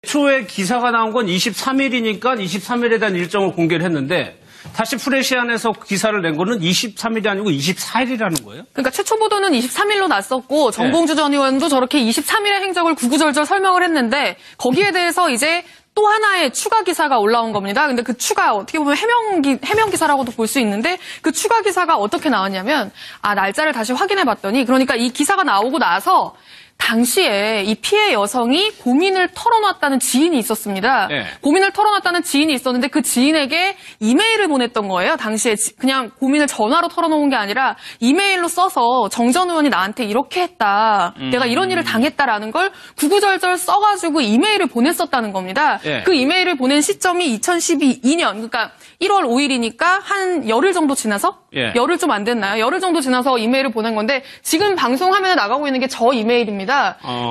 초에 기사가 나온 건 23일이니까 23일에 대한 일정을 공개를 했는데 다시 프레시안에서 기사를 낸 거는 23일이 아니고 24일이라는 거예요? 그러니까 최초 보도는 23일로 났었고 정봉주 전 의원도 저렇게 23일의 행적을 구구절절 설명을 했는데 거기에 대해서 이제 또 하나의 추가 기사가 올라온 겁니다. 근데 그 추가 어떻게 보면 해명 기사라고도 볼 수 있는데 그 추가 기사가 어떻게 나왔냐면 날짜를 다시 확인해 봤더니 그러니까 이 기사가 나오고 나서 당시에 이 피해 여성이 고민을 털어놨다는 지인이 있었습니다. 네. 고민을 털어놨다는 지인이 있었는데 그 지인에게 이메일을 보냈던 거예요. 당시에 그냥 고민을 전화로 털어놓은 게 아니라 이메일로 써서 정 전 의원이 나한테 이렇게 했다. 내가 이런 일을 당했다라는 걸 구구절절 써가지고 이메일을 보냈었다는 겁니다. 네. 그 이메일을 보낸 시점이 2012년, 그러니까 1월 5일이니까 한 열흘 정도 지나서? 예. 열흘 좀 안 됐나요? 열흘 정도 지나서 이메일을 보낸 건데 지금 방송 화면에 나가고 있는 게 저 이메일입니다.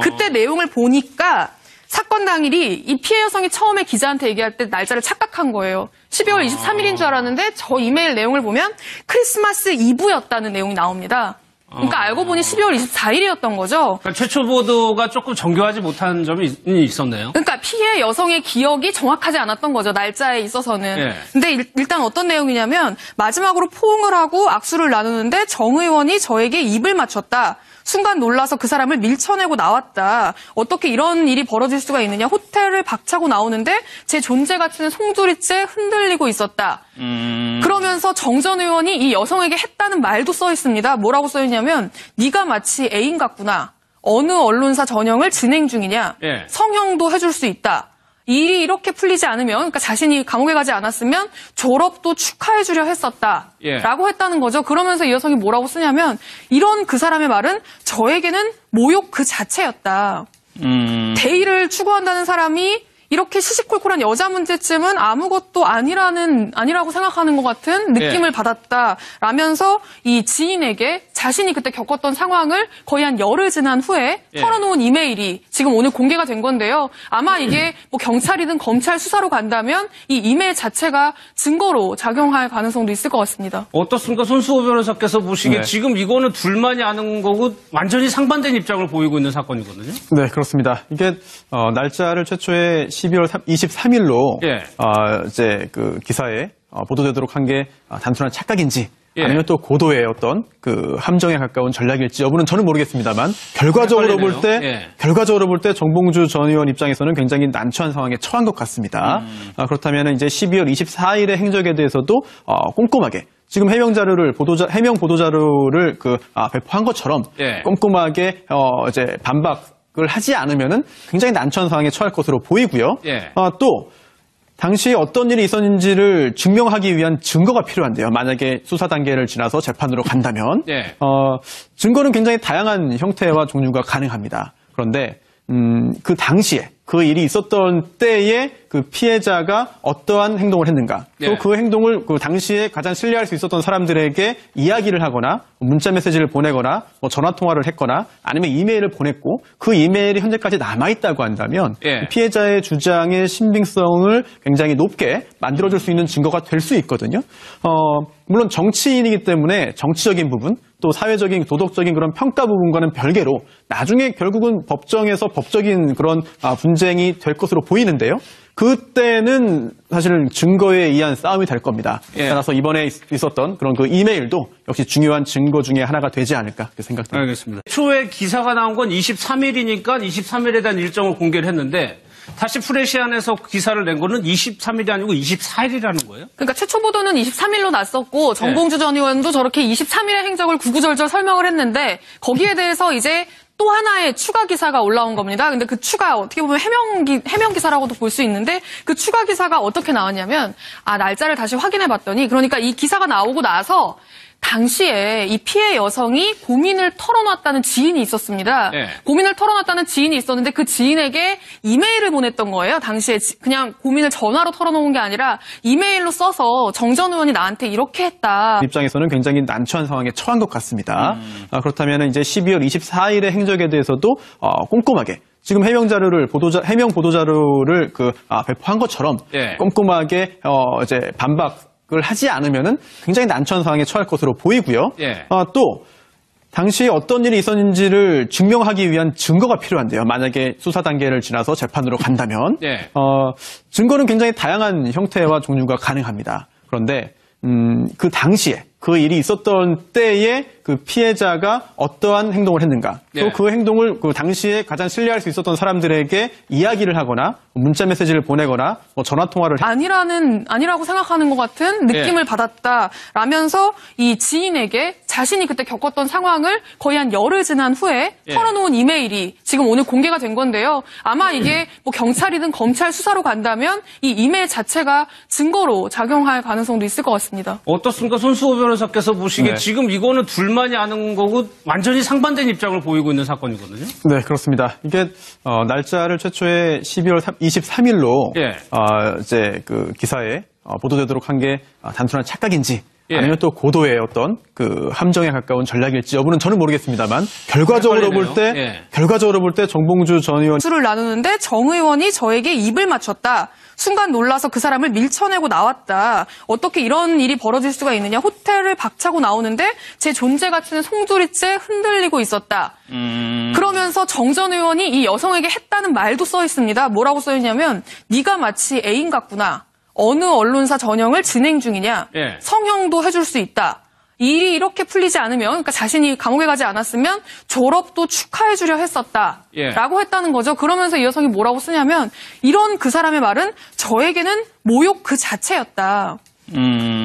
그때 내용을 보니까 사건 당일이 이 피해 여성이 처음에 기자한테 얘기할 때 날짜를 착각한 거예요. 12월 23일인 줄 알았는데 저 이메일 내용을 보면 크리스마스 이브였다는 내용이 나옵니다. 그러니까 알고 보니 12월 24일이었던 거죠. 그러니까 최초 보도가 조금 정교하지 못한 점이 있었네요. 그러니까 피해 여성의 기억이 정확하지 않았던 거죠. 날짜에 있어서는. 예. 근데 일단 어떤 내용이냐면 마지막으로 포옹을 하고 악수를 나누는데 정 의원이 저에게 입을 맞췄다. 순간 놀라서 그 사람을 밀쳐내고 나왔다. 어떻게 이런 일이 벌어질 수가 있느냐. 호텔을 박차고 나오는데 제 존재 가치는 송두리째 흔들리고 있었다. 그러면서 정 전 의원이 이 여성에게 했다는 말도 써 있습니다. 뭐라고 써 있냐면 네가 마치 애인 같구나. 어느 언론사 전형을 진행 중이냐. 예. 성형도 해줄 수 있다. 이 일이 이렇게 풀리지 않으면 그러니까 자신이 감옥에 가지 않았으면 졸업도 축하해주려 했었다. 예. 라고 했다는 거죠. 그러면서 이 여성이 뭐라고 쓰냐면 이런 그 사람의 말은 저에게는 모욕 그 자체였다. 대의를 추구한다는 사람이 이렇게 시시콜콜한 여자 문제쯤은 아무것도 아니라고 생각하는 것 같은 느낌을 예. 받았다라면서 이 지인에게 자신이 그때 겪었던 상황을 거의 한 열흘 지난 후에 예. 털어놓은 이메일이 지금 오늘 공개가 된 건데요. 아마 이게 뭐 경찰이든 검찰 수사로 간다면 이 이메일 자체가 증거로 작용할 가능성도 있을 것 같습니다. 어떻습니까? 손수호 변호사께서 보시기에 네. 지금 이거는 둘만이 아는 거고 완전히 상반된 입장을 보이고 있는 사건이거든요. 네, 그렇습니다. 이게 날짜를 최초에 12월 23일로 예. 이제 그 기사에 보도되도록 한 게 단순한 착각인지 예. 아니면 또 고도의 어떤 그 함정에 가까운 전략일지 여부는 저는 모르겠습니다만 결과적으로 볼 때 정봉주 전 의원 입장에서는 굉장히 난처한 상황에 처한 것 같습니다. 그렇다면 이제 12월 24일의 행적에 대해서도 꼼꼼하게 지금 해명 보도 자료를 배포한 것처럼 예. 꼼꼼하게 이제 반박을 하지 않으면은 굉장히 난처한 상황에 처할 것으로 보이고요. 예. 또 당시에 어떤 일이 있었는지를 증명하기 위한 증거가 필요한데요. 만약에 수사 단계를 지나서 재판으로 간다면 예. 증거는 굉장히 다양한 형태와 종류가 가능합니다. 그런데 그 당시에 그 일이 있었던 때에 그 피해자가 어떠한 행동을 했는가, 또 그 행동을 그 당시에 가장 신뢰할 수 있었던 사람들에게 이야기를 하거나 문자 메시지를 보내거나 뭐 전화 통화를 했거나 아니면 이메일을 보냈고 그 이메일이 현재까지 남아있다고 한다면 피해자의 주장의 신빙성을 굉장히 높게 만들어줄 수 있는 증거가 될 수 있거든요. 물론 정치인이기 때문에 정치적인 부분 또 사회적인 도덕적인 그런 평가 부분과는 별개로 나중에 결국은 법정에서 법적인 그런 분쟁이 될 것으로 보이는데요. 그때는 사실은 증거에 의한 싸움이 될 겁니다. 따라서 이번에 있었던 그런 그 이메일도 역시 중요한 증거 중에 하나가 되지 않을까 그렇게 생각됩니다. 알겠습니다. 초에 기사가 나온 건 23일이니까 23일에 대한 일정을 공개를 했는데 다시 프레시안에서 기사를 낸 거는 23일이 아니고 24일이라는 거예요? 그러니까 최초 보도는 23일로 났었고 정봉주 전 의원도 저렇게 23일의 행적을 구구절절 설명을 했는데 거기에 대해서 이제 또 하나의 추가 기사가 올라온 겁니다. 근데 그 추가 어떻게 보면 해명 기사라고도 볼 수 있는데 그 추가 기사가 어떻게 나왔냐면 날짜를 다시 확인해 봤더니 그러니까 이 기사가 나오고 나서 당시에 이 피해 여성이 고민을 털어놨다는 지인이 있었습니다. 고민을 털어놨다는 지인이 있었는데 그 지인에게 이메일을 보냈던 거예요. 당시에 그냥 고민을 전화로 털어놓은 게 아니라 이메일로 써서 정 전 의원이 나한테 이렇게 했다. 입장에서는 굉장히 난처한 상황에 처한 것 같습니다. 그렇다면 이제 12월 24일의 행적에 대해서도 꼼꼼하게 지금 해명 보도 자료를 배포한 것처럼 꼼꼼하게 이제 반박을 하지 않으면은 굉장히 난처한 상황에 처할 것으로 보이고요. 또 당시에 어떤 일이 있었는지를 증명하기 위한 증거가 필요한데요. 만약에 수사 단계를 지나서 재판으로 간다면 네. 증거는 굉장히 다양한 형태와 종류가 가능합니다. 그런데 그 당시에 그 일이 있었던 때에 그 피해자가 어떠한 행동을 했는가, 또 네. 그 행동을 그 당시에 가장 신뢰할 수 있었던 사람들에게 이야기를 하거나 문자 메시지를 보내거나 뭐 전화 통화를 아니라고 생각하는 것 같은 느낌을 받았다라면서 이 지인에게 자신이 그때 겪었던 상황을 거의 한 열흘 지난 후에 털어놓은 이메일이 지금 오늘 공개가 된 건데요. 아마 이게 뭐 경찰이든 검찰 수사로 간다면 이 이메일 자체가 증거로 작용할 가능성도 있을 것 같습니다. 어떻습니까? 손수호 변호사께서 보시기에 네. 지금 이거는 둘만이 아는 거고 완전히 상반된 입장을 보이고 있는 사건이거든요. 네, 그렇습니다. 이게 날짜를 최초에 12월 23일로 이제 그 기사에 보도되도록 한 게 단순한 착각인지 아니면 또 고도의 어떤 그 함정에 가까운 전략일지 여부는 저는 모르겠습니다만 결과적으로 볼 때 정봉주 전 의원 수를 나누는데 정 의원이 저에게 입을 맞췄다. 순간 놀라서 그 사람을 밀쳐내고 나왔다. 어떻게 이런 일이 벌어질 수가 있느냐. 호텔을 박차고 나오는데 제 존재 가치는 송두리째 흔들리고 있었다. 그러면서 정 전 의원이 이 여성에게 했다는 말도 써 있습니다. 뭐라고 써 있냐면 네가 마치 애인 같구나. 어느 언론사 전형을 진행 중이냐. 성형도 해줄 수 있다. 일이 이렇게 풀리지 않으면, 그러니까 자신이 감옥에 가지 않았으면 졸업도 축하해주려 했었다. 라고 했다는 거죠. 그러면서 이 여성이 뭐라고 쓰냐면 이런 그 사람의 말은 저에게는 모욕 그 자체였다.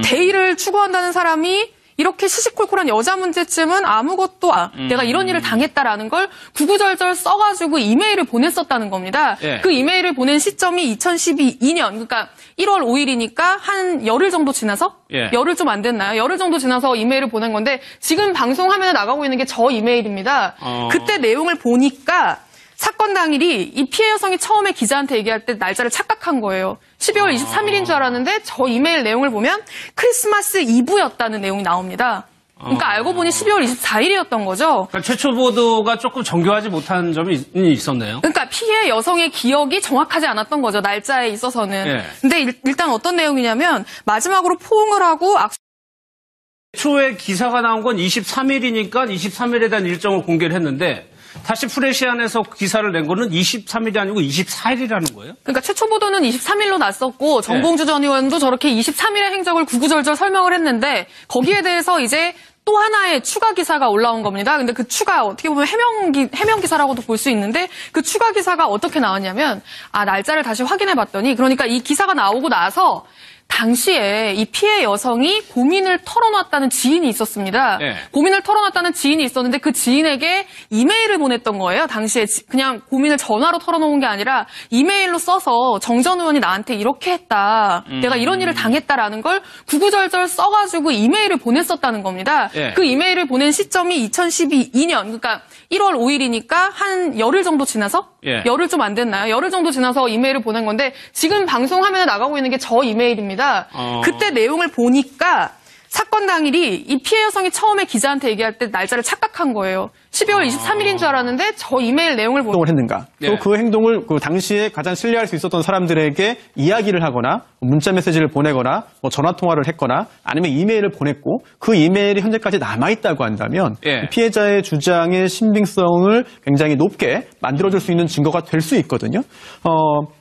대의를 추구한다는 사람이 이렇게 시시콜콜한 여자 문제쯤은 아무것도 내가 이런 일을 당했다라는 걸 구구절절 써가지고 이메일을 보냈었다는 겁니다. 그 이메일을 보낸 시점이 2012년, 그러니까 1월 5일이니까 한 열흘 정도 지나서? 열흘 좀 안 됐나요? 열흘 정도 지나서 이메일을 보낸 건데 지금 방송 화면에 나가고 있는 게 저 이메일입니다. 그때 내용을 보니까 사건 당일이 이 피해 여성이 처음에 기자한테 얘기할 때 날짜를 착각한 거예요. 12월 23일인 줄 알았는데 저 이메일 내용을 보면 크리스마스 이브였다는 내용이 나옵니다. 그러니까 알고 보니 12월 24일이었던 거죠. 그러니까 최초 보도가 조금 정교하지 못한 점이 있었네요. 그러니까 피해 여성의 기억이 정확하지 않았던 거죠. 날짜에 있어서는. 근데 일단 어떤 내용이냐면 마지막으로 포옹을 하고 초에 기사가 나온 건 23일이니까 23일에 대한 일정을 공개를 했는데 다시 프레시안에서 기사를 낸 거는 23일이 아니고 24일이라는 거예요? 그러니까 최초 보도는 23일로 났었고 정봉주 전 의원도 저렇게 23일의 행적을 구구절절 설명을 했는데 거기에 대해서 이제 또 하나의 추가 기사가 올라온 겁니다. 근데 그 추가 어떻게 보면 해명 기사라고도 볼 수 있는데 그 추가 기사가 어떻게 나왔냐면 날짜를 다시 확인해 봤더니 그러니까 이 기사가 나오고 나서 당시에 이 피해 여성이 고민을 털어놨다는 지인이 있었습니다. 고민을 털어놨다는 지인이 있었는데 그 지인에게 이메일을 보냈던 거예요. 당시에 그냥 고민을 전화로 털어놓은 게 아니라 이메일로 써서 정 전 의원이 나한테 이렇게 했다. 내가 이런 일을 당했다라는 걸 구구절절 써가지고 이메일을 보냈었다는 겁니다. 그 이메일을 보낸 시점이 2012년, 그러니까 1월 5일이니까 한 열흘 정도 지나서? 열흘 좀 안 됐나요? 열흘 정도 지나서 이메일을 보낸 건데 지금 방송 화면에 나가고 있는 게 저 이메일입니다. 그때 내용을 보니까 사건 당일이 이 피해 여성이 처음에 기자한테 얘기할 때 날짜를 착각한 거예요. 12월 23일인 줄 알았는데 저 이메일 내용을 행동을 했는가, 또 그 행동을 그 당시에 가장 신뢰할 수 있었던 사람들에게 이야기를 하거나 문자 메시지를 보내거나 뭐 전화 통화를 했거나 아니면 이메일을 보냈고 그 이메일이 현재까지 남아있다고 한다면 피해자의 주장의 신빙성을 굉장히 높게 만들어줄 수 있는 증거가 될 수 있거든요.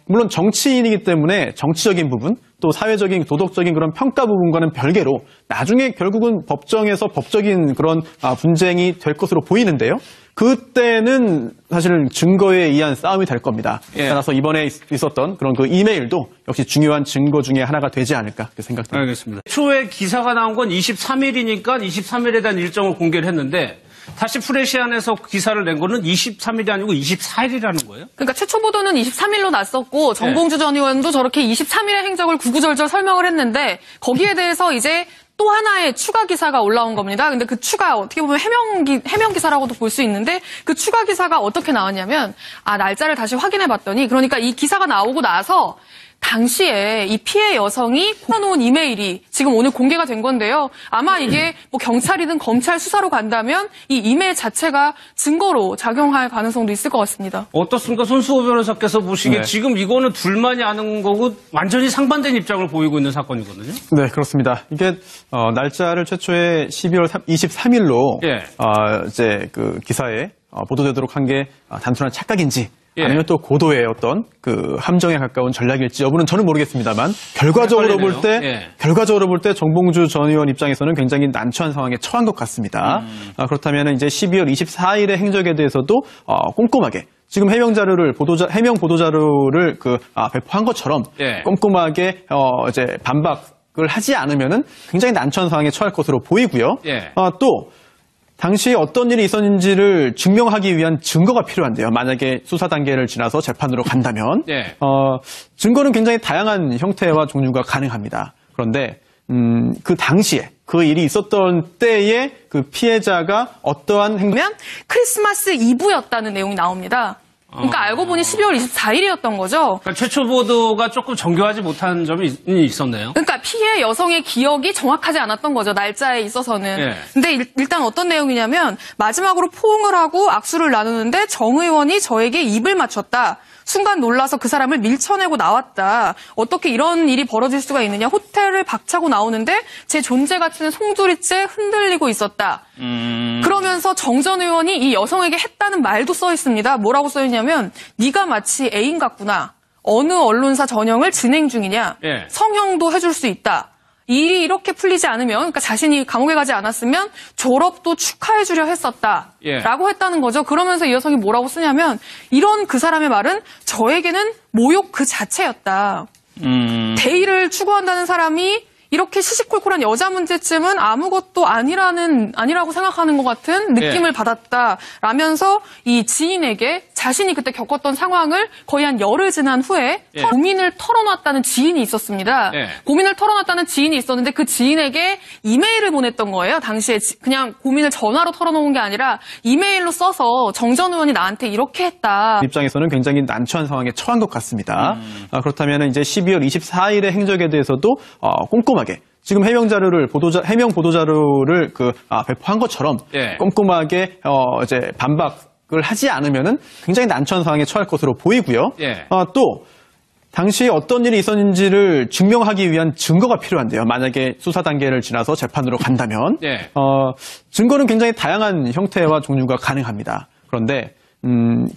물론 정치인이기 때문에 정치적인 부분 또 사회적인 도덕적인 그런 평가 부분과는 별개로 나중에 결국은 법정에서 법적인 그런 분쟁이 될 것으로 보이는데요. 그때는 사실은 증거에 의한 싸움이 될 겁니다. 따라서 이번에 있었던 그런 그 이메일도 역시 중요한 증거 중에 하나가 되지 않을까 그렇게 생각됩니다. 알겠습니다. 초에 기사가 나온 건 23일이니까 23일에 대한 일정을 공개를 했는데 다시 프레시안에서 기사를 낸 거는 23일이 아니고 24일이라는 거예요? 그러니까 최초 보도는 23일로 났었고 정봉주 전 의원도 저렇게 23일의 행적을 구구절절 설명을 했는데 거기에 대해서 이제 또 하나의 추가 기사가 올라온 겁니다. 근데 그 추가 어떻게 보면 해명 기사라고도 볼 수 있는데 그 추가 기사가 어떻게 나왔냐면 날짜를 다시 확인해 봤더니 그러니까 이 기사가 나오고 나서 당시에 이 피해 여성이 보내놓은 이메일이 지금 오늘 공개가 된 건데요. 아마 이게 뭐 경찰이든 검찰 수사로 간다면 이 이메일 자체가 증거로 작용할 가능성도 있을 것 같습니다. 어떻습니까? 손수호 변호사께서 보시기에 네. 지금 이거는 둘만이 아는 거고 완전히 상반된 입장을 보이고 있는 사건이거든요. 네, 그렇습니다. 이게 날짜를 최초에 12월 23일로 예. 이제 그 기사에 보도되도록 한 게 단순한 착각인지 예. 아니면 또 고도의 어떤 그 함정에 가까운 전략일지 여부는 저는 모르겠습니다만 결과적으로 볼 때 정봉주 전 의원 입장에서는 굉장히 난처한 상황에 처한 것 같습니다. 그렇다면 이제 12월 24일의 행적에 대해서도 꼼꼼하게 지금 해명 보도 자료를 배포한 것처럼 예. 꼼꼼하게 이제 반박을 하지 않으면은 굉장히 난처한 상황에 처할 것으로 보이고요. 예. 또 당시에 어떤 일이 있었는지를 증명하기 위한 증거가 필요한데요. 만약에 수사 단계를 지나서 재판으로 간다면 예. 증거는 굉장히 다양한 형태와 종류가 가능합니다. 그런데 그 당시에 그 일이 있었던 때에 그 피해자가 어떠한 보면 크리스마스 이브였다는 내용이 나옵니다. 그러니까 알고 보니 12월 24일이었던 거죠. 그러니까 최초 보도가 조금 정교하지 못한 점이 있었네요. 그러니까 피해 여성의 기억이 정확하지 않았던 거죠. 날짜에 있어서는. 예. 근데 일단 어떤 내용이냐면 마지막으로 포옹을 하고 악수를 나누는데 정 의원이 저에게 입을 맞췄다. 순간 놀라서 그 사람을 밀쳐내고 나왔다. 어떻게 이런 일이 벌어질 수가 있느냐. 호텔을 박차고 나오는데 제 존재 가치는 송두리째 흔들리고 있었다. 그러면서 정 전 의원이 이 여성에게 했다는 말도 써 있습니다. 뭐라고 써 있냐면 네가 마치 애인 같구나. 어느 언론사 전형을 진행 중이냐. 예. 성형도 해줄 수 있다. 이 일이 이렇게 풀리지 않으면 그러니까 자신이 감옥에 가지 않았으면 졸업도 축하해주려 했었다. 예. 라고 했다는 거죠. 그러면서 이 여성이 뭐라고 쓰냐면 이런 그 사람의 말은 저에게는 모욕 그 자체였다. 대의를 추구한다는 사람이 이렇게 시시콜콜한 여자 문제쯤은 아무것도 아니라고 생각하는 것 같은 느낌을 예. 받았다라면서 이 지인에게 자신이 그때 겪었던 상황을 거의 한 열흘 지난 후에 예. 고민을 털어놨다는 지인이 있었습니다. 예. 고민을 털어놨다는 지인이 있었는데 그 지인에게 이메일을 보냈던 거예요. 당시에 그냥 고민을 전화로 털어놓은 게 아니라 이메일로 써서 정 전 의원이 나한테 이렇게 했다. 입장에서는 굉장히 난처한 상황에 처한 것 같습니다. 그렇다면 이제 12월 24일의 행적에 대해서도 꼼꼼하게 지금 해명 보도 자료를 배포한 것처럼 예. 꼼꼼하게 이제 반박을 하지 않으면은 굉장히 난처한 상황에 처할 것으로 보이고요. 예. 또 당시에 어떤 일이 있었는지를 증명하기 위한 증거가 필요한데요. 만약에 수사 단계를 지나서 재판으로 간다면 예. 증거는 굉장히 다양한 형태와 종류가 가능합니다. 그런데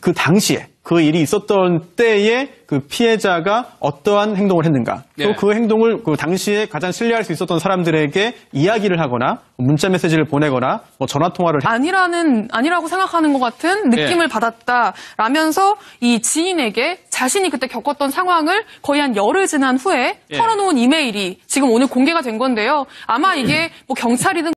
그 당시에 그 일이 있었던 때에 그 피해자가 어떠한 행동을 했는가, 네. 또 그 행동을 그 당시에 가장 신뢰할 수 있었던 사람들에게 이야기를 하거나 문자 메시지를 보내거나 뭐 전화 통화를 아니라고 생각하는 것 같은 느낌을 받았다라면서 이 지인에게 자신이 그때 겪었던 상황을 거의 한 열흘 지난 후에 털어놓은 이메일이 지금 오늘 공개가 된 건데요. 아마 이게 뭐 경찰이든